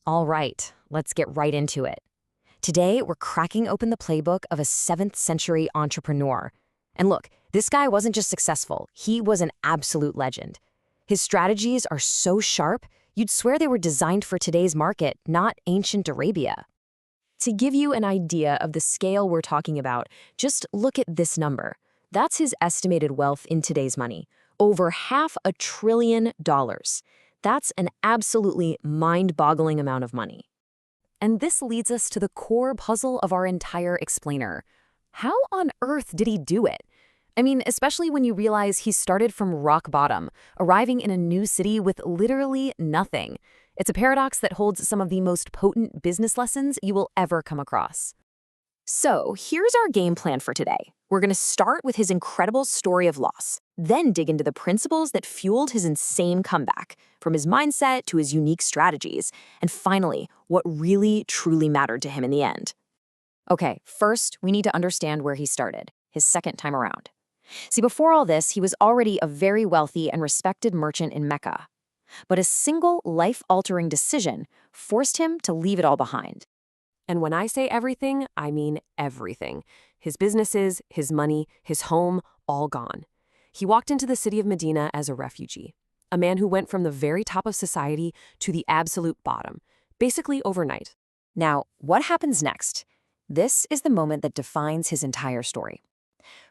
All right, let's get right into it. Today, we're cracking open the playbook of a 7th century entrepreneur. And look, this guy wasn't just successful, he was an absolute legend. His strategies are so sharp, you'd swear they were designed for today's market, not ancient Arabia. To give you an idea of the scale we're talking about, just look at this number. That's his estimated wealth in today's money, over $500 billion. That's an absolutely mind-boggling amount of money. And this leads us to the core puzzle of our entire explainer. How on earth did he do it? I mean, especially when you realize he started from rock bottom, arriving in a new city with literally nothing. It's a paradox that holds some of the most potent business lessons you will ever come across. So here's our game plan for today. We're going to start with his incredible story of loss, then dig into the principles that fueled his insane comeback, from his mindset to his unique strategies, and finally, what really, truly mattered to him in the end. Okay, first, we need to understand where he started, his second time around. See, before all this, he was already a very wealthy and respected merchant in Mecca. But a single life-altering decision forced him to leave it all behind. And when I say everything, I mean everything. His businesses, his money, his home, all gone. He walked into the city of Medina as a refugee, a man who went from the very top of society to the absolute bottom, basically overnight. Now, what happens next? This is the moment that defines his entire story.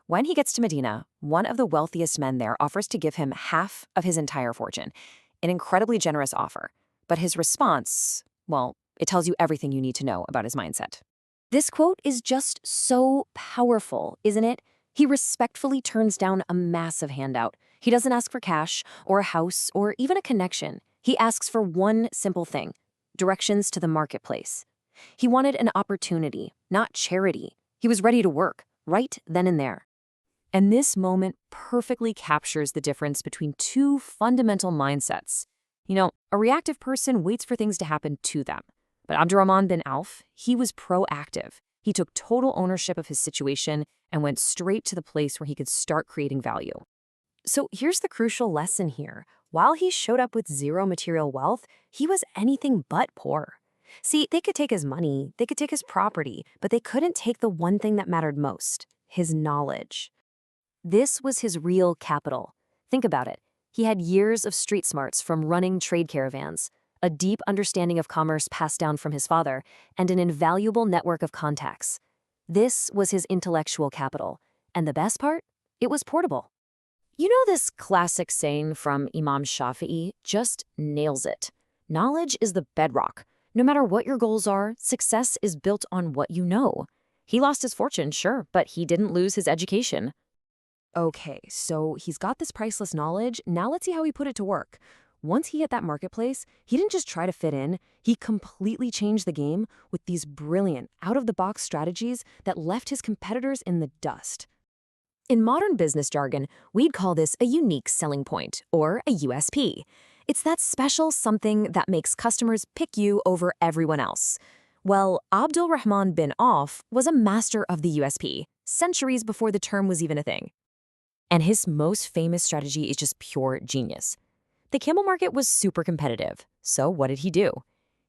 When he gets to Medina, one of the wealthiest men there offers to give him half of his entire fortune, an incredibly generous offer. But his response, well, it tells you everything you need to know about his mindset. This quote is just so powerful, isn't it? He respectfully turns down a massive handout. He doesn't ask for cash or a house or even a connection. He asks for one simple thing: directions to the marketplace. He wanted an opportunity, not charity. He was ready to work, right then and there. And this moment perfectly captures the difference between two fundamental mindsets. You know, a reactive person waits for things to happen to them. But Abdul Rahman bin Auf, he was proactive. He took total ownership of his situation and went straight to the place where he could start creating value. So here's the crucial lesson here. While he showed up with zero material wealth, he was anything but poor. See, they could take his money, they could take his property, but they couldn't take the one thing that mattered most: his knowledge. This was his real capital. Think about it. He had years of street smarts from running trade caravans, a deep understanding of commerce passed down from his father, and an invaluable network of contacts. This was his intellectual capital. And the best part? It was portable. You know this classic saying from Imam Shafi'i just nails it. Knowledge is the bedrock. No matter what your goals are, success is built on what you know. He lost his fortune, sure, but he didn't lose his education. Okay, so he's got this priceless knowledge. Now let's see how he put it to work. Once he hit that marketplace, he didn't just try to fit in. He completely changed the game with these brilliant, out-of-the-box strategies that left his competitors in the dust. In modern business jargon, we'd call this a unique selling point, or a USP. It's that special something that makes customers pick you over everyone else. Well, Abdul Rahman bin Auf was a master of the USP, centuries before the term was even a thing. And his most famous strategy is just pure genius. The camel market was super competitive, so what did he do?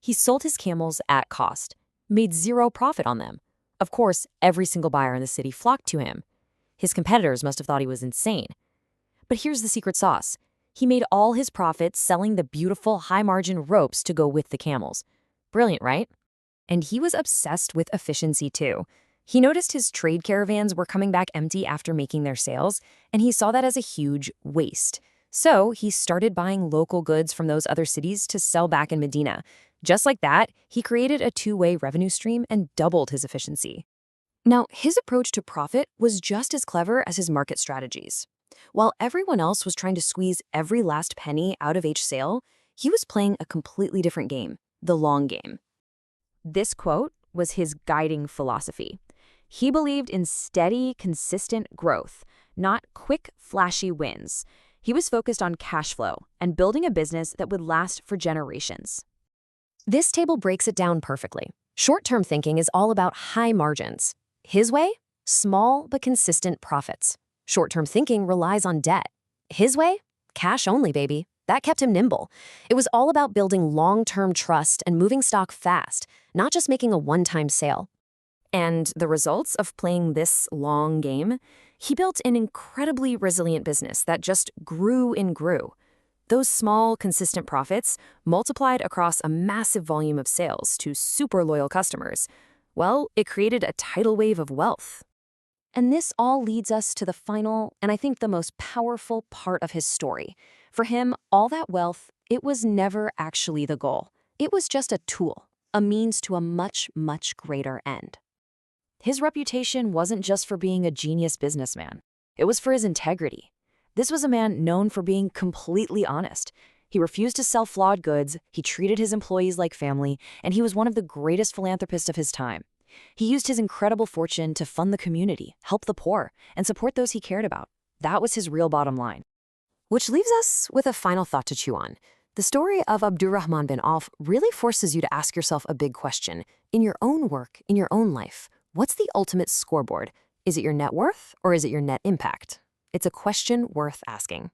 He sold his camels at cost, made zero profit on them. Of course, every single buyer in the city flocked to him. His competitors must have thought he was insane. But here's the secret sauce. He made all his profits selling the beautiful high-margin ropes to go with the camels. Brilliant, right? And he was obsessed with efficiency too. He noticed his trade caravans were coming back empty after making their sales, and he saw that as a huge waste. So he started buying local goods from those other cities to sell back in Medina. Just like that, he created a two-way revenue stream and doubled his efficiency. Now, his approach to profit was just as clever as his market strategies. While everyone else was trying to squeeze every last penny out of each sale, he was playing a completely different game, the long game. This quote was his guiding philosophy. He believed in steady, consistent growth, not quick, flashy wins. He was focused on cash flow and building a business that would last for generations. This table breaks it down perfectly. Short-term thinking is all about high margins. His way? Small but consistent profits. Short-term thinking relies on debt. His way? Cash only, baby. That kept him nimble. It was all about building long-term trust and moving stock fast, not just making a one-time sale. And the results of playing this long game? He built an incredibly resilient business that just grew and grew. Those small, consistent profits multiplied across a massive volume of sales to super loyal customers. Well, it created a tidal wave of wealth. And this all leads us to the final, and I think the most powerful part of his story. For him, all that wealth, it was never actually the goal. It was just a tool, a means to a much, much greater end. His reputation wasn't just for being a genius businessman. It was for his integrity. This was a man known for being completely honest. He refused to sell flawed goods, he treated his employees like family, and he was one of the greatest philanthropists of his time. He used his incredible fortune to fund the community, help the poor, and support those he cared about. That was his real bottom line. Which leaves us with a final thought to chew on. The story of Abdul Rahman bin Auf really forces you to ask yourself a big question. In your own work, in your own life, what's the ultimate scoreboard? Is it your net worth or is it your net impact? It's a question worth asking.